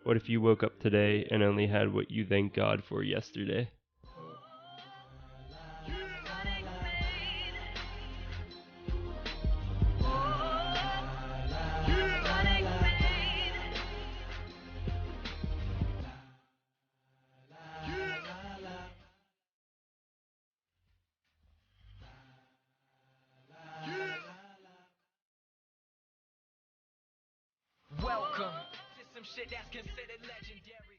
What if you woke up today and only had what you thanked God for yesterday? Welcome to some shit that's considered legendary.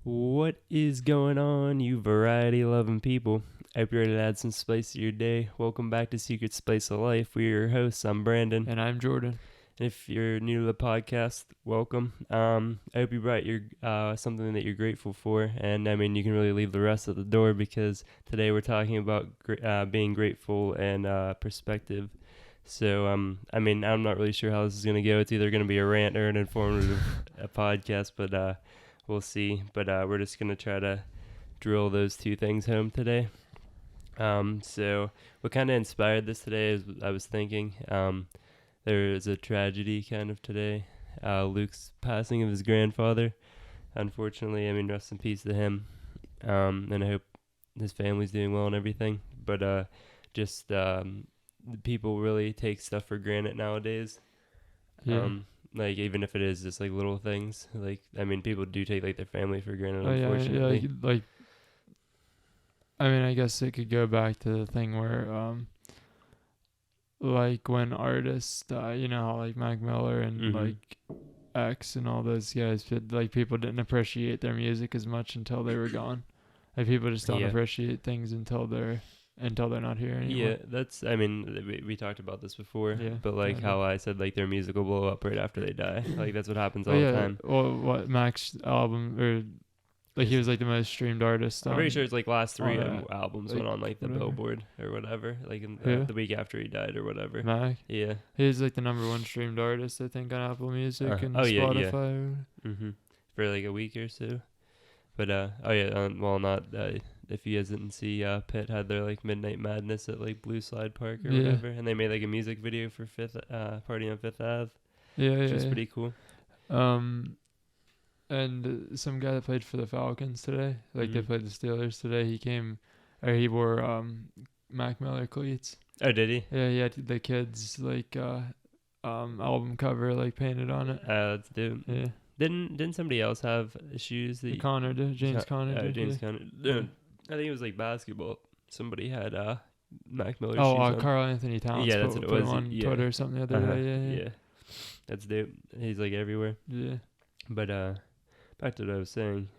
What is going on, you variety-loving people? I hope you're ready to add some spice to your day. Welcome back to Secret Spice of Life. We're your hosts. I'm Brandon. And I'm Jordan. If you're new to the podcast, welcome. I hope you brought your something that you're grateful for, and I mean you can really leave the rest at the door because today we're talking about being grateful and perspective. So I mean I'm not really sure how this is gonna go. It's either gonna be a rant or an informative podcast, but we'll see. But we're just gonna try to drill those two things home today. So what kind of inspired this today is I was thinking. There is a tragedy kind of today. Luke's passing of his grandfather. Unfortunately, I mean, rest in peace to him. And I hope his family's doing well and everything. But just people really take stuff for granted nowadays. Yeah. Like even if it is just like little things. Like I mean, people do take like their family for granted. Oh, yeah, Unfortunately. like I mean, I guess it could go back to the thing where like when artists die, you know how like Mac Miller and Mhm. like X and all those guys, like people didn't appreciate their music as much until they were gone. Like people just don't Yeah. appreciate things until they're not here anymore. Yeah, that's. I mean, we talked about this before. Yeah, But like kinda. how I said, like their music will blow up right after they die. Like that's what happens all Oh, the yeah. time. Well, what Mac's album or like he was like the most streamed artist. I'm pretty sure it's like last three on, albums like, went on like the whatever. Billboard or whatever, like in, Yeah. the week after he died or whatever. Mac. Yeah. He's like the number one streamed artist, I think, on Apple Music and Oh, yeah, yeah. Spotify. For like a week or so. But oh yeah, well not if you guys didn't see, Pitt had their like Midnight Madness at like Blue Slide Park or Yeah. whatever, and they made like a music video for Party on Fifth Ave, Yeah, which yeah. is pretty cool. And some guy that played for the Falcons today, like they Mhm. played the Steelers today. He wore Mac Miller cleats. Oh, did he? Yeah, he had the kids like album cover like painted on it. That's dude. Yeah, Didn't somebody else have shoes that? Connor did. James Conner did. James yeah. Conner. No, I think it was like basketball. Somebody had Mac Miller shoes Oh, on. Carl Anthony Towns. Yeah, that's put, what it put was. him on Yeah. Twitter or something the other day. Yeah. That's dope. He's like everywhere. Yeah. But back to what I was saying.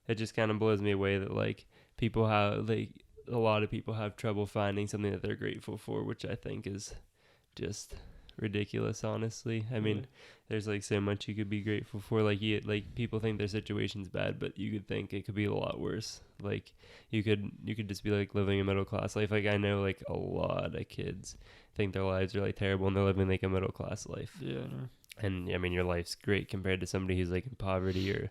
It just kind of blows me away that like people have like a lot of people have trouble finding something that they're grateful for, which I think is just ridiculous. Honestly, I mean, there's like so much you could be grateful for. Like people think their situation's bad, but you could think it could be a lot worse. Like you could just be like living a middle class life. Like I know like a lot of kids think their lives are like terrible and they're living like a middle class life. Yeah. No. And I mean your life's great compared to somebody who's like in poverty or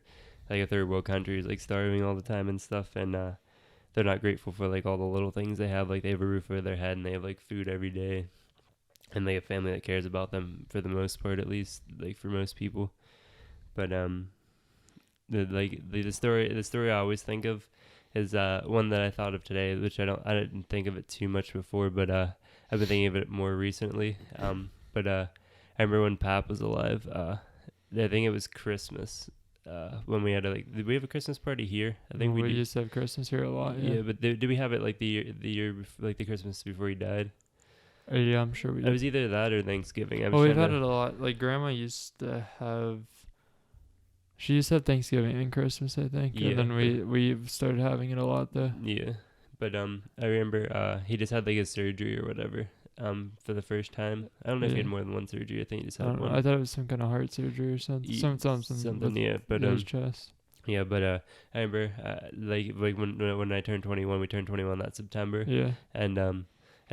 like a third world country who's like starving all the time and stuff, and they're not grateful for like all the little things they have. Like they have a roof over their head and they have like food every day, and they have family that cares about them for the most part, at least like for most people. But the story I always think of is one that I thought of today, which I didn't think of it too much before, but I've been thinking of it more recently. But I remember when Pap was alive. I think it was Christmas. When we had did we have a Christmas party here? I think we did. used to have Christmas here a lot. Yeah. But did we have it like the year like the Christmas before he died? Yeah, I'm sure we It did. was either that or Thanksgiving. We've had it a lot. Like Grandma used to have. She used to have Thanksgiving and Christmas, I think. Yeah. And then we started having it a lot though. Yeah, but I remember he just had like a surgery or whatever. For the first time. I don't know if he had Yeah. more than one surgery. I think he just I had don't know. one. I thought it was some kind of heart surgery or something. Something. Something, yeah. But his chest. yeah, but I remember like when I turned 21, we turned 21 that September, Yeah. and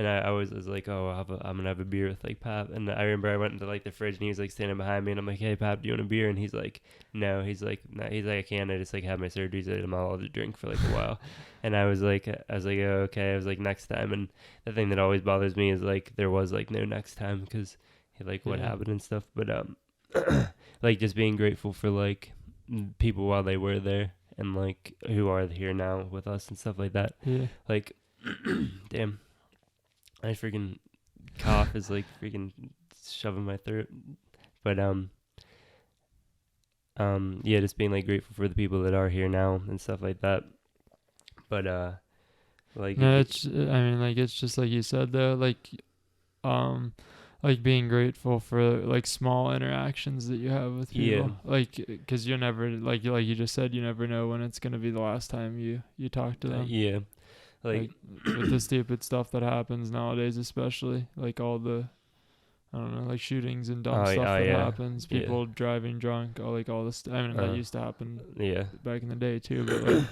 I always was like, oh, I'm gonna have a beer with like Pap, and I remember I went into like the fridge and he was like standing behind me, and I'm like, hey Pap, do you want a beer? And he's like, no. He's like, I can't. I just like had my surgery, so I'm not allowed to drink for like a while. And I was like, oh, okay. I was like, next time. And the thing that always bothers me is like there was like no next time because like what Yeah. happened and stuff. But like just being grateful for like people while they were there and like who are here now with us and stuff like that. Yeah. Like, damn, I freaking cough is like freaking shoving my throat. But yeah, just being like grateful for the people that are here now and stuff like that. But like No, it's. I mean, like it's just like you said though, like being grateful for like small interactions that you have with people. Yeah. Like, because you never like you just said, you never know when it's gonna be the last time you talk to them. yeah, Like with the stupid stuff that happens nowadays, especially like all the, I don't know, like shootings and dumb stuff that yeah. happens. Yeah. People driving drunk, all this. I mean, that used to happen yeah. back in the day too, but like.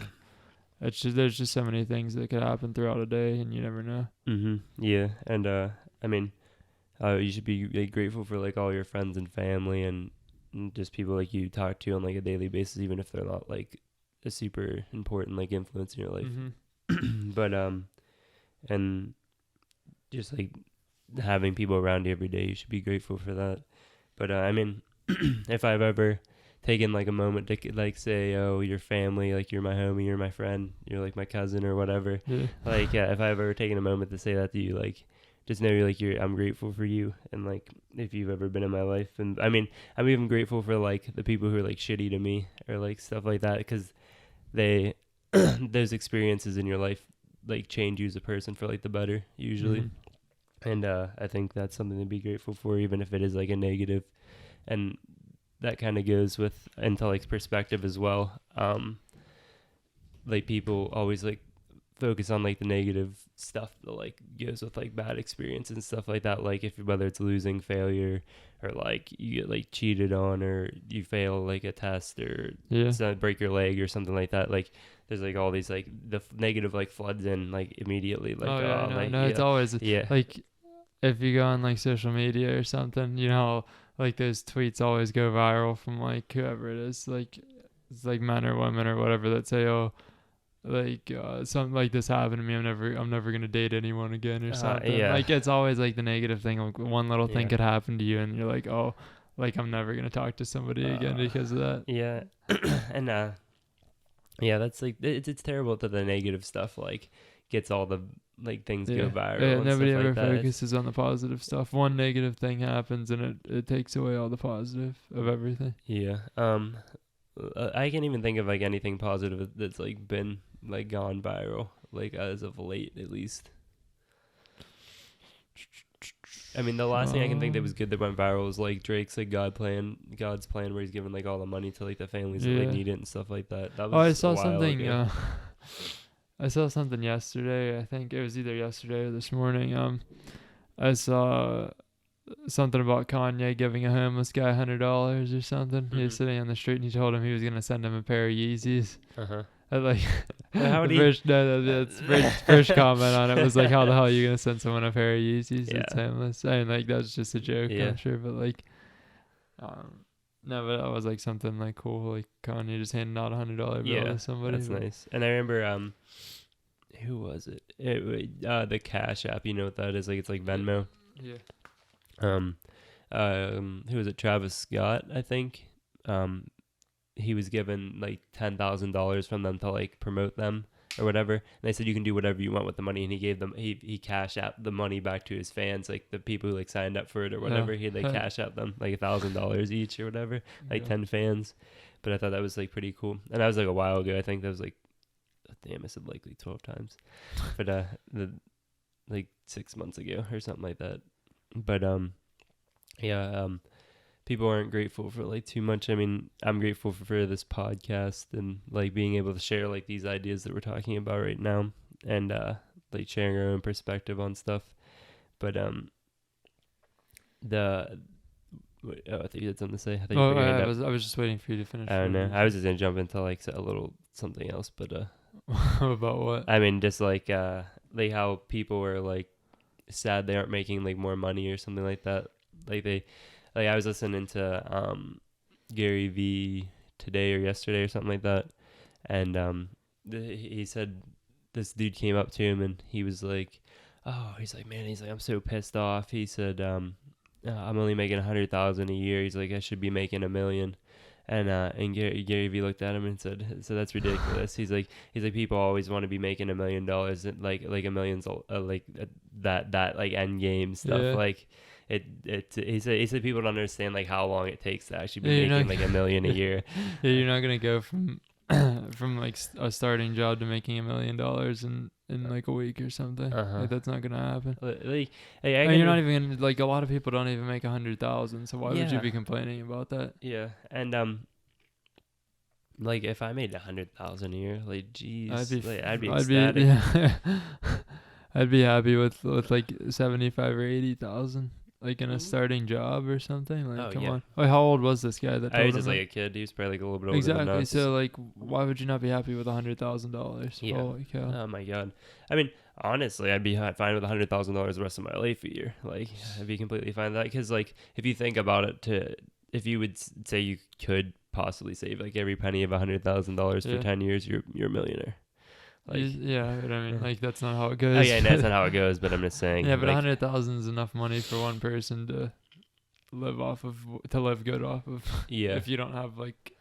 It's just there's just so many things that could happen throughout a day, and you never know. Yeah, and I mean, you should be like, grateful for like all your friends and family and just people like you talk to on like a daily basis, even if they're not like a super important like influence in your life. But and just like having people around you every day, you should be grateful for that. But I mean, if I've ever taking like a moment to like say, oh, your family, like you're my homie, you're my friend, you're like my cousin or whatever. Yeah. Like, yeah, if I've ever taken a moment to say that to you, like, just know you're like I'm grateful for you, and like if you've ever been in my life, and I mean, I'm even grateful for like the people who are like shitty to me or like stuff like that, because they those experiences in your life like change you as a person for like the better usually. And I think that's something to be grateful for, even if it is like a negative. And that kind of goes with into like perspective as well. Like people always like focus on like the negative stuff that like goes with like bad experience and stuff like that. Like if whether it's losing, failure, or like you get like cheated on, or you fail like a test, or break your leg or something like that. Like there's like all these like the negative like floods in like immediately. Like it's always yeah. Like if you go on like social media or something, you know, like those tweets always go viral from like whoever it is, like it's like men or women or whatever that say, oh, like something like this happened to me, I'm never gonna date anyone again or something. Yeah. Like it's always like the negative thing. Like one little thing could happen to you, and you're like, oh, like I'm never gonna talk to somebody again because of that. Yeah, and yeah, that's like it's terrible that the negative stuff like gets all the like things go viral. Yeah, and nobody stuff ever like that. focuses on the positive stuff. One negative thing happens, and it takes away all the positive of everything. Yeah. I can't even think of like anything positive that's like been like gone viral, like as of late at least. I mean, the last thing I can think that was good that went viral was like Drake's like God's plan, where he's giving like all the money to like the families that like need it and stuff like that. That was I saw something. Ago. I saw something yesterday. I think it was either yesterday or this morning. I saw something about Kanye giving a homeless guy $100 or something. He was sitting on the street and he told him he was gonna send him a pair of Yeezys. And like first comment on it was like, how the hell are you gonna send someone a pair of Yeezys that's homeless? I mean, like that's just a joke, I'm sure, but like no, but that was like something like cool, like Kanye just handing out $100 bill to somebody. That's nice. And I remember who was it? The Cash App, you know what that is? Like it's like Venmo. Yeah. Who was it? Travis Scott, I think. He was given like $10,000 from them to like promote them or whatever. And they said you can do whatever you want with the money, and he gave them he Cash Apped the money back to his fans, like the people who like signed up for it or whatever. He like Cash Apped them like $1,000 each or whatever, like 10 fans. But I thought that was like pretty cool, and that was like a while ago. I think that was like, damn, I said likely 12 times, but like 6 months ago or something like that. But people aren't grateful for like too much. I mean, I'm grateful for this podcast and like being able to share like these ideas that we're talking about right now, and like sharing our own perspective on stuff. But I think you had something to say. I was just waiting for you to finish. I don't know. I was just gonna jump into like a little something else, but about what? I mean, just like how people are like sad they aren't making like more money or something like that. Like I was listening to Gary Vee today or yesterday or something like that, and he said this dude came up to him and he was like, man, he's like, I'm so pissed off. He said I'm only making 100,000 a year. He's like, I should be making 1 million. And Gary Vee looked at him and said, so that's ridiculous. He's like people always want to be making $1 million, and like a million's that like end game stuff. Yeah. Like he said people don't understand like how long it takes to actually be Yeah, you're making not- like 1 million a year. Yeah, you're not gonna go from from like a starting job to making $1 million in like a week or something. Uh-huh. Like that's not gonna happen. Like, hey, And you're not even gonna, like, a lot of people don't even make 100,000. So why would you Yeah. be complaining about that? Yeah, and like if I made 100,000 a year, like geez, I'd be ecstatic. Yeah. I'd be happy with like 75 or 80,000, like in a Mhm. starting job or something. Like, Oh, come yeah. on. Like, how old was this guy that I told was him just that? like a kid. He was probably like a little bit older than Exactly. us. So like, why would you not be happy with $100,000? Yeah. Holy cow. Oh my god. I mean, honestly, I'd be fine with $100,000 the rest of my life a year. Like, I'd be completely fine with that. Because like, if you think about it, if you would say you could possibly save like every penny of $100,000 for Yeah. 10 years, you're a millionaire. Like, Yeah, but I mean, Yeah. like, that's not how it goes. oh yeah, and that's not how it goes. But I'm just saying. Yeah, but like, 100,000 is enough money for one person to live good off of. yeah, If you don't have like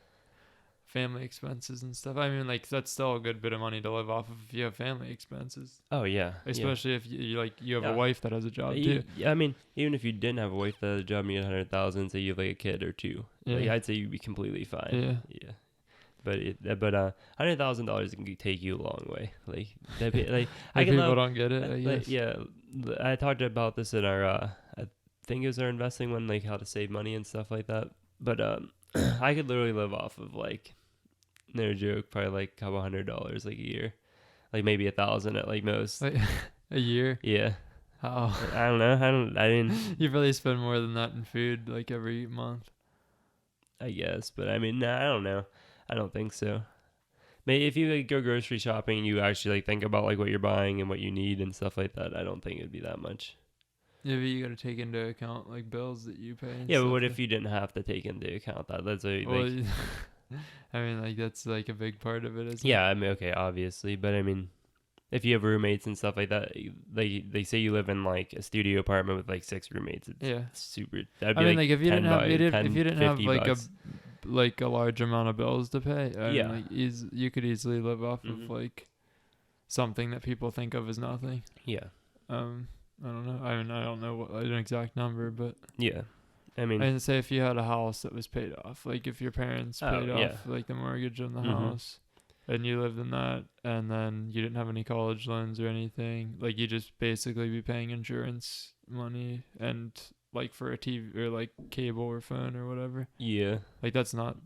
family expenses and stuff. I mean, like, that's still a good bit of money to live off of if you have family expenses, oh yeah, yeah. especially if you have Yeah. a wife that has a job You- too. I mean, even if you didn't have a wife that had a job and you had 100,000, say you have like a kid or two, like Yeah. I'd say you'd be completely fine. Yeah. Yeah. But $100,000 can take you a long way. Like that, like I Like, can people love, don't get it, I like, guess. yeah. I talked about this in our I think it was our investing one, like how to save money and stuff like that. But I could literally live off of like, no joke, probably like a couple $100 like a year, like maybe 1,000 at like most. Like, a year? Yeah. How? I don't know. I didn't. You probably spend more than that in food like every month. I guess, but I mean, nah, I don't know. I don't think so. Maybe if you like, go grocery shopping and you actually like think about like what you're buying and what you need and stuff like that, I don't think it'd be that much. Yeah, but you got to take into account like bills that you pay. And Yeah, but stuff what like- if you didn't have to take into account that? That's a Well, like, I mean, like, that's like a big part of it, isn't yeah. I mean, okay, obviously, but I mean, if you have roommates and stuff like that, like they say you live in like a studio apartment with like 6 roommates, it's it? Yeah. super. That'd I be mean, like, if you 10 didn't have, bucks, if 10, you didn't have 50 like bucks. a large amount of bills to pay, I Yeah. mean, like, you could easily live off Mhm. of like something that people think of as nothing. Yeah, I don't know. I mean, I don't know what an exact number, but yeah. I mean, I'd say if you had a house that was paid off, like if your parents Oh, paid yeah. off like the mortgage on the Mhm. house, and you lived in that, and then you didn't have any college loans or anything, like you just basically be paying insurance money and like for a TV or like cable or phone or whatever. yeah, Like that's not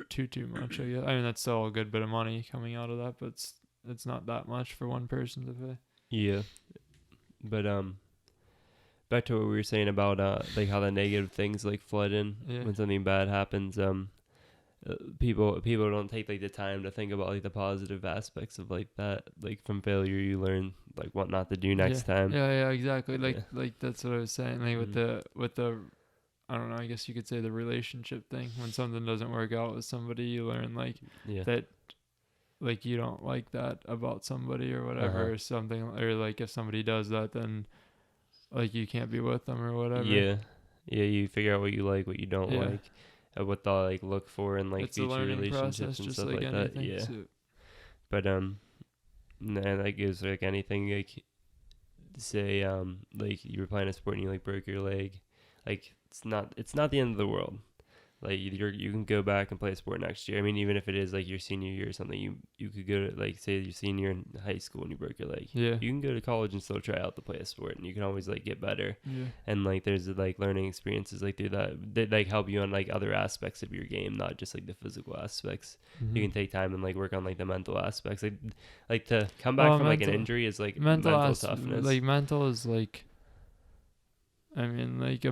too much, I guess. I mean, that's still a good bit of money coming out of that, but it's not that much for one person to pay. yeah. But back to what we were saying about like how the negative things like flood in Yeah. when something bad happens. People don't take like the time to think about like the positive aspects of like that. Like from failure, you learn like what not to do next time. Yeah, exactly. Like Yeah. like that's what I was saying. Like Mhm. with the I don't know, I guess you could say the relationship thing. When something doesn't work out with somebody, you learn like Yeah. that like you don't like that about somebody or whatever Uh-huh. or something, or like if somebody does that, then like you can't be with them or whatever. Yeah. Yeah, you figure out what you like, what you don't Yeah. like, what to like look for in like It's a future learning relationships process and just stuff like like that. anything. Yeah. So, But and that goes like anything like say like you were playing a sport and you like broke your leg, like it's not the end of the world. Like you can go back and play a sport next year. I mean, even if it is like your senior year or something, you could go to like say your senior in high school and you broke your leg. yeah. You can go to college and still try out to play a sport, and you can always like get better. Yeah. And like there's like learning experiences like through that like help you on like other aspects of your game, not just like the physical aspects. Mhm. You can take time and like work on like the mental aspects, like to come back Oh, from like an mental- injury is like mental toughness. like mental is like I mean like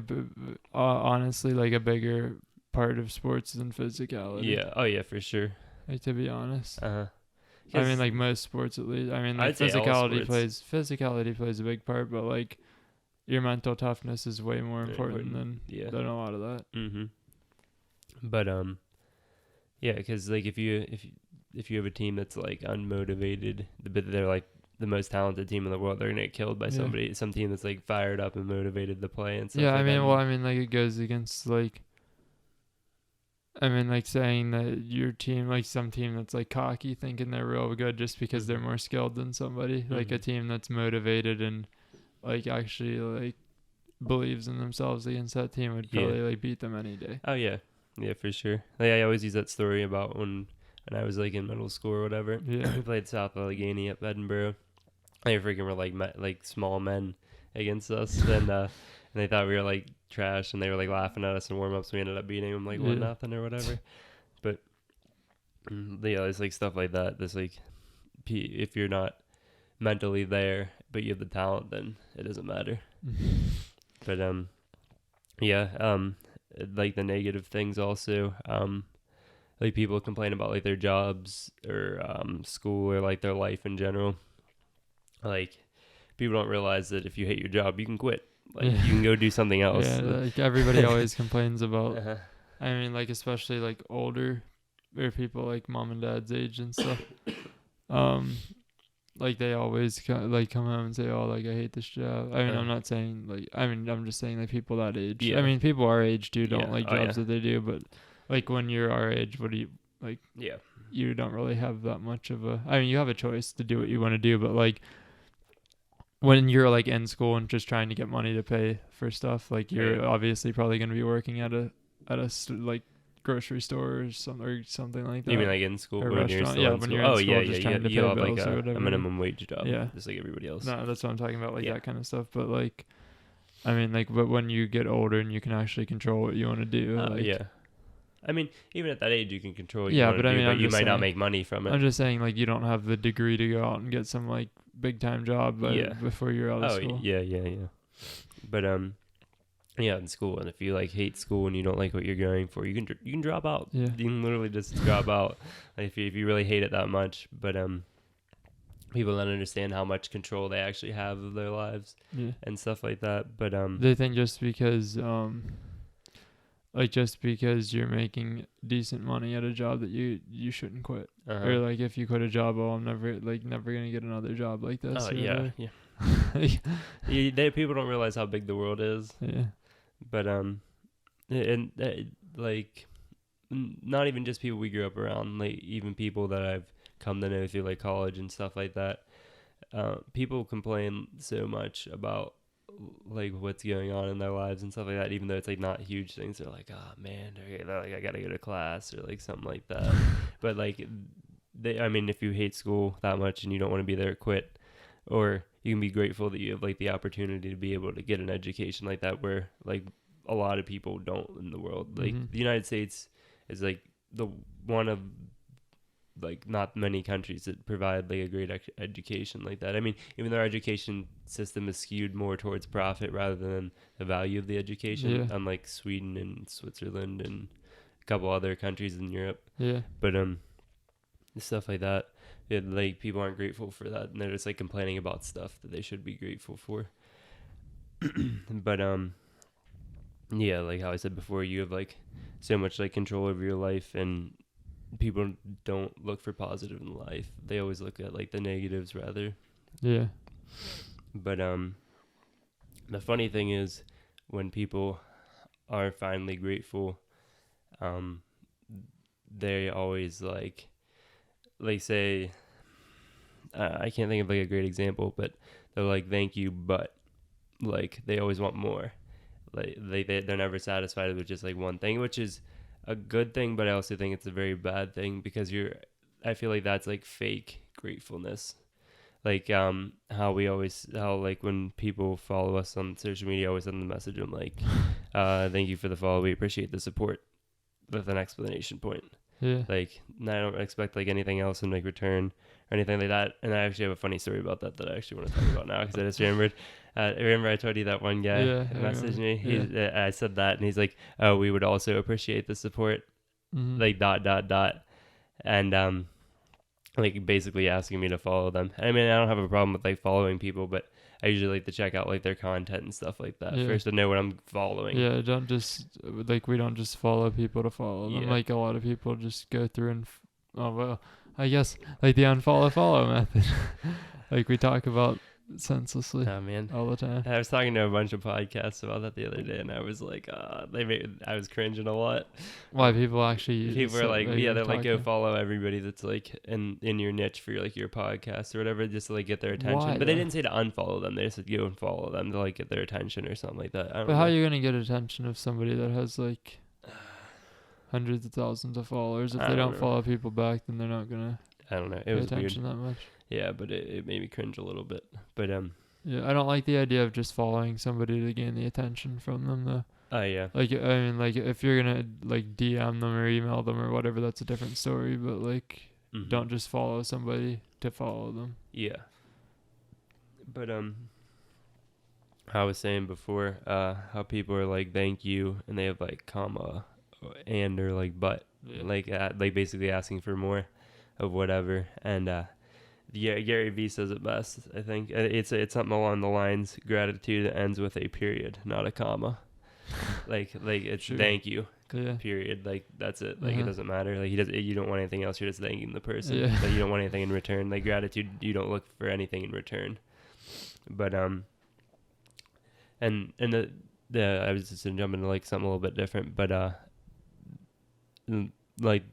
honestly like a bigger part of sports than physicality. Yeah. Oh yeah, for sure. Like, to be honest. Uh-huh. I mean, like most sports at least. I mean, like I'd say all physicality plays a big part, but like your mental toughness is way more Very important important. Yeah. than a lot of that. Mm-hmm. But yeah, because like if you have a team that's like unmotivated, but they're like the most talented team in the world, they're gonna get killed by Yeah. some team that's like fired up and motivated to play and stuff. Yeah, like I mean, that. well, I mean, like it goes against like, I mean, like saying that your team, like some team that's like cocky, thinking they're real good just because they're Mhm. more skilled than somebody. Like a Mhm. team that's motivated and like actually like believes in themselves against that team would Yeah. probably like beat them any day. Oh yeah, yeah, for sure. Like, I always use that story about when I was like in middle school or whatever. Yeah. We played South Allegheny up Edinburgh. They freaking were like like small men against us, and they thought we were like trash, and they were like laughing at us in warm ups. We ended up beating them like Yeah. 1-0 or whatever. But yeah, it's like stuff like that. There's like if you're not mentally there, but you have the talent, then it doesn't matter. But yeah, like the negative things also, like people complain about like their jobs or school or like their life in general. Like people don't realize that if you hate your job, you can quit. Like Yeah. you can go do something else. Yeah, like everybody always complains about. Uh-huh. I mean, like especially like older, or people like mom and dad's age and stuff. Like they always like come home and say, "Oh, like I hate this job." I mean, I'm not saying like. I mean, I'm just saying like people that age. Yeah. I mean, people our age too don't Yeah. like Oh, jobs that they do, but like when you're our age, what do you like? Yeah. You don't really have that much of a. I mean, you have a choice to do what you want to do, but like when you're like in school and just trying to get money to pay for stuff, like you're Yeah. obviously probably going to be working at a like grocery store or something like that. You mean like in school Or when you're restaurant, still yeah, in when school? you're in Oh school, yeah, just yeah. trying to You pay have like bills or a whatever. minimum wage job, Yeah. just like everybody else. No, that's what I'm talking about, like Yeah. that kind of stuff. But like, I mean, like, but when you get older and you can actually control what you want to do, like, Yeah. I mean, even at that age, you can control what Yeah, you want but to I do, mean, but I'm you just might not saying- make money from it. I'm just saying, like, you don't have the degree to go out and get some like big time job, Yeah. before you're out of Oh school. yeah. But yeah, in school, and if you like hate school and you don't like what you're going for, you can drop out. Yeah. You can literally just drop out, like, if you really hate it that much. But people don't understand how much control they actually have of their lives Yeah. and stuff like that. But They think just because you're making decent money at a job that you shouldn't quit. uh-huh. Or like if you quit a job, oh, I'm never gonna get another job like this. Oh or yeah, whatever. yeah. People don't realize how big the world is. Yeah. But and like not even just people we grew up around, like even people that I've come to know through like college and stuff like that. People complain so much about like what's going on in their lives and stuff like that, even though it's like not huge things. They're like, oh man, they're like I gotta go to class or like something like that. But like I mean, if you hate school that much and you don't want to be there, quit. Or you can be grateful that you have like the opportunity to be able to get an education like that, where like a lot of people don't in the world. Like Mhm. the United States is like the one of like not many countries that provide like a great education like that. I mean, even though our education system is skewed more towards profit rather than the value of the education, Yeah. unlike Sweden and Switzerland and a couple other countries in Europe. Yeah. But stuff like that, like people aren't grateful for that, and they're just like complaining about stuff that they should be grateful for. But yeah, like how I said before, you have like so much like control over your life, and people don't look for positive in life. They always look at like the negatives rather. Yeah. But the funny thing is when people are finally grateful, they always like say, I can't think of like a great example, but they're like, thank you, but like they always want more. Like they're never satisfied with just like one thing, which is a good thing, but I also think it's a very bad thing, because I feel like that's like fake gratefulness. Like how like when people follow us on social media, I always send them a message. I'm like, thank you for the follow, we appreciate the support, with an explanation point. Yeah. Like, I don't expect like anything else in like return or anything like that. And I actually have a funny story about that I actually want to talk about now, because I just remembered. Remember I told you that one guy Yeah, I messaged me? remember. I said that, and he's like, oh, we would also appreciate the support, Mhm. like ... And like basically asking me to follow them. I mean, I don't have a problem with like following people, but I usually like to check out like their content and stuff like that Yeah. first to know what I'm following. Yeah, don't just like we don't just follow people to follow them. Yeah. Like a lot of people just go through and oh well, I guess like the unfollow follow method. Like we talk about senselessly Oh man. all the time. I was talking to a bunch of podcasts about that the other day, and I was like, I was cringing a lot. Why people actually People are like, yeah, they're like, go talking. follow everybody that's like in your niche for like your podcast or whatever, just to like get their attention. Why, But they though? didn't say to unfollow them. They just said go and follow them to like get their attention or something like that. I don't But know. how are you gonna get attention of somebody that has like hundreds of thousands of followers? If I they don't don't know. follow people back, then they're not gonna I don't know. It pay was weird. attention that much. Yeah, but it made me cringe a little bit. But Yeah, I don't like the idea of just following somebody to gain the attention from them though. yeah. Like, I mean, like, if you're gonna, like, DM them or email them or whatever, that's a different story, but, like, Mhm. don't just follow somebody to follow them. Yeah. But I was saying before, how people are like thank you and they have like comma and or like but like basically asking for more of whatever, and yeah, Gary Vee says it best. I think it's something along the lines: gratitude ends with a period, not a comma. like it's Sure. thank you. Yeah. Period. Like that's it. Like it Uh-huh. doesn't matter. Like you don't want anything else. You're just thanking the person. Yeah. Like you don't want anything in return. Like gratitude, you don't look for anything in return. But and the I was just gonna jump into like something a little bit different. But like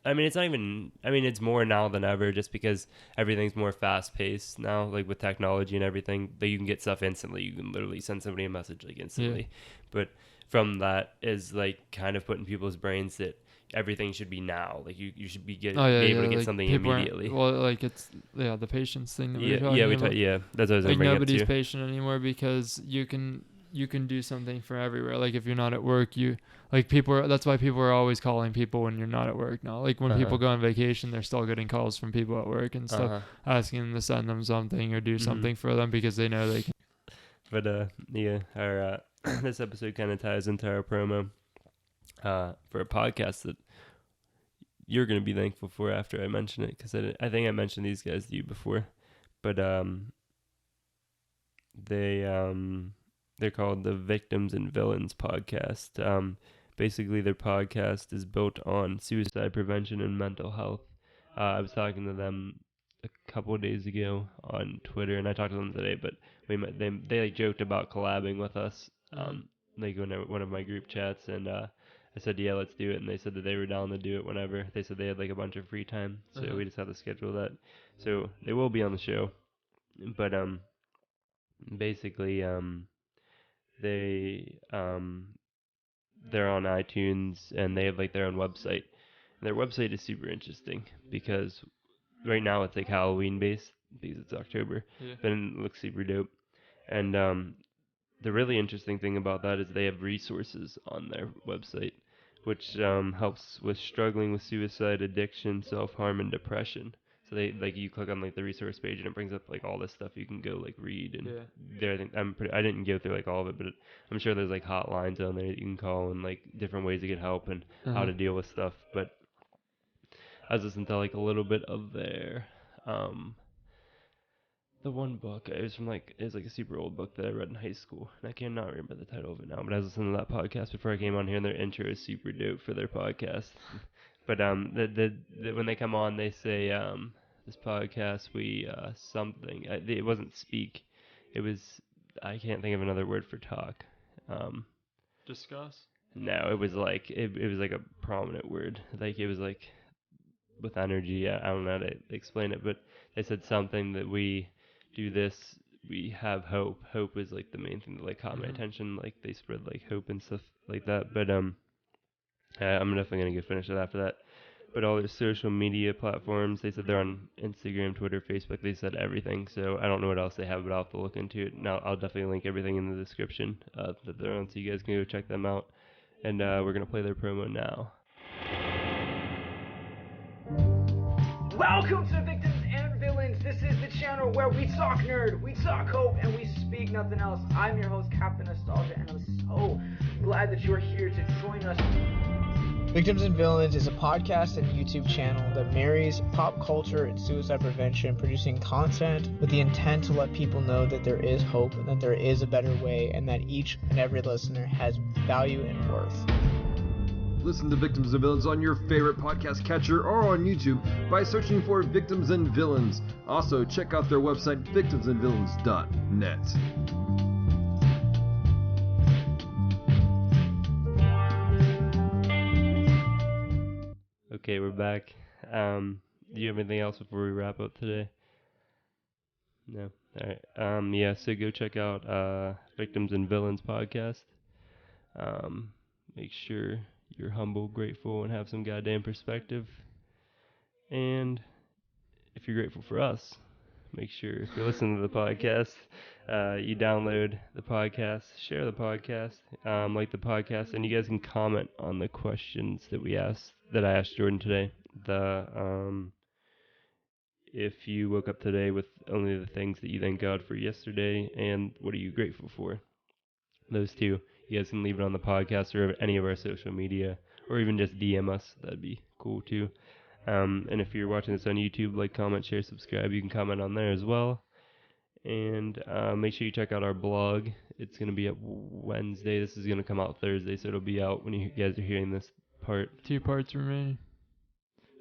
I mean it's not even. I mean it's more now than ever, just because everything's more fast paced now. Like with technology and everything, that you can get stuff instantly. You can literally send somebody a message like instantly. But from that is like kind of putting people's brains that everything should be now. Like you should be able to get like, something people aren't- immediately. Well, like, it's, the patience thing that we Yeah, were talking yeah, about. that's what I was Like, bring up nobody's too. patient anymore because you can do something for everywhere. Like, if you're not at work, that's why people are always calling people when you're not at work now. Like, when people go on vacation, they're still getting calls from people at work and stuff, asking them to send them something or do something for them because they know they can. But yeah, our this episode kind of ties into our promo for a podcast that you're gonna be thankful for after I mention it, because I think I mentioned these guys to you before, but they're called the Victims and Villains podcast. Basically, their podcast is built on suicide prevention and mental health. I was talking to them a couple of days ago on Twitter, and I talked to them today, but they like joked about collabing with us, like in one of my group chats, and I said, yeah, let's do it, and they said that they were down to do it whenever. They said they had like a bunch of free time, so we just had to schedule that. So they will be on the show, but basically they're on iTunes, and they have like their own website. And their website is super interesting because right now it's like Halloween based because it's October, but it looks super dope. And the really interesting thing about that is they have resources on their website, which helps with struggling with suicide, addiction, self-harm, and depression. So they like you click on like the resource page and it brings up like all this stuff you can go like read, and I didn't go through like all of it, but I'm sure there's like hotlines on there that you can call and like different ways to get help and how to deal with stuff. But I was listening to like a little bit of their the one book. It was like a super old book that I read in high school, and I cannot remember the title of it now. But I was listening to that podcast before I came on here, and their intro is super dope for their podcast. But when they come on, they say this podcast something. It wasn't speak. It was, I can't think of another word for talk. Discuss. No, it was like it was like a prominent word. Like it was like with energy. I don't know how to explain it, but they said something that we do this. We have hope. Hope is like the main thing that like caught my attention. Like they spread like hope and stuff like that. But I'm definitely gonna go finish it after that. But all their social media platforms, they said they're on Instagram, Twitter, Facebook. They said everything. So I don't know what else they have, but I'll have to look into it. Now I'll definitely link everything in the description that they're on, so you guys can go check them out. And we're gonna play their promo now. Welcome to Victims and Villains. This is the channel where we talk nerd, we talk hope, and we speak nothing else. I'm your host, Captain Nostalgia, and I'm so glad that you're here to join us. Victims and Villains is a podcast and YouTube channel that marries pop culture and suicide prevention, producing content with the intent to let people know that there is hope and that there is a better way, and that each and every listener has value and worth. Listen to Victims and Villains on your favorite podcast catcher or on YouTube by searching for Victims and Villains. Also, check out their website, victimsandvillains.net. Okay, we're back. Do you have anything else before we wrap up today? No. All right. Yeah. So go check out Victims and Villains podcast. Make sure you're humble, grateful, and have some goddamn perspective. And if you're grateful for us, make sure if you're listening to the podcast, you download the podcast, share the podcast, like the podcast, and you guys can comment on the questions that I asked Jordan today. If you woke up today with only the things that you thank God for yesterday, and what are you grateful for? Those two. You guys can leave it on the podcast or any of our social media, or even just DM us. That'd be cool too. And if you're watching this on YouTube, like, comment, share, subscribe. You can comment on there as well. And make sure you check out our blog. It's going to be up Wednesday. This is going to come out Thursday, so it'll be out when you guys are hearing this part. 2 parts remaining.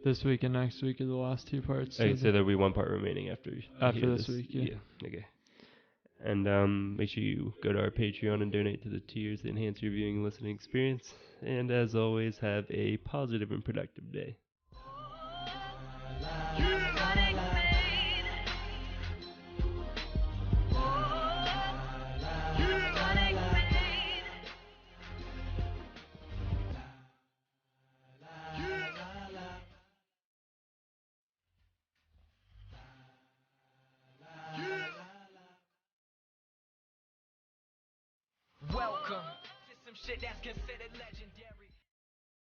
This week and next week are the last 2 parts. Okay, so there'll be 1 part remaining after this week, yeah. Okay. And make sure you go to our Patreon and donate to the tiers that enhance your viewing and listening experience. And as always, have a positive and productive day. Welcome to some shit that's considered legendary.